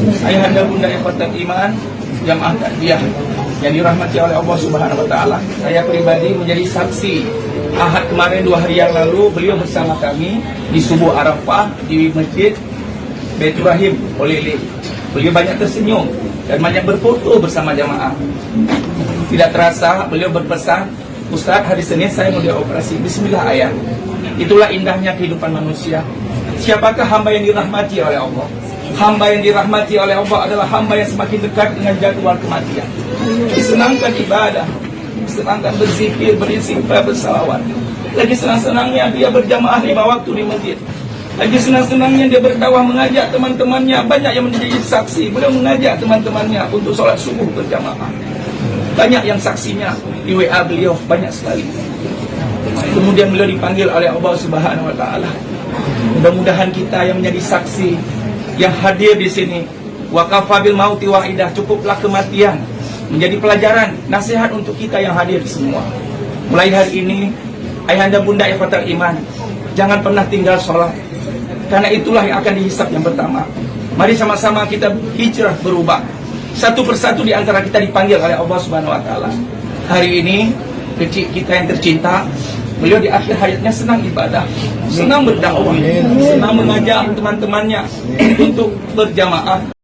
Ayahanda bunda ikhwatal iman, jamaah takziah yang dirahmati oleh Allah Subhanahu wa taala. Saya pribadi menjadi saksi. Ahad kemarin 2 hari yang lalu beliau bersama kami di subuh Arafah di Masjid Baitur Rahim Olele. Beliau banyak tersenyum dan banyak berfoto bersama jamaah. Tidak terasa beliau berpesan, Ustaz, hari Senin saya mau dioperasi. Bismillah ayah. Itulah indahnya kehidupan manusia. Siapakah hamba yang dirahmati oleh Allah? Hamba yang dirahmati oleh Allah adalah hamba yang semakin dekat dengan jadwal kematian. Disenangkan ibadah, disenangkan berzikir, beristighfar, bersalawat. Lagi senang-senangnya dia berjamaah 5 waktu di masjid. Lagi senang-senangnya dia berdakwah, mengajak teman-temannya. Banyak yang menjadi saksi. Beliau mengajak teman-temannya untuk sholat subuh berjamaah. Banyak yang saksinya di WA beliau, banyak sekali. Kemudian beliau dipanggil oleh Allah Subhanahu wa taala. Mudah-mudahan kita yang menjadi saksi, yang hadir di sini, wa kafa bil mauti wahidah, cukuplah kematian menjadi pelajaran, nasihat untuk kita yang hadir semua. Mulai hari ini, ayahanda bunda ikhwatal iman, jangan pernah tinggal sholat, karena itulah yang akan dihisab yang pertama. Mari sama-sama kita hijrah berubah. Satu persatu di antara kita dipanggil oleh Allah Subhanahu wa taala. Hari ini kecil kita yang tercinta, beliau di akhir hayatnya senang ibadah, senang berdakwah, senang mengajak teman-temannya untuk berjamaah.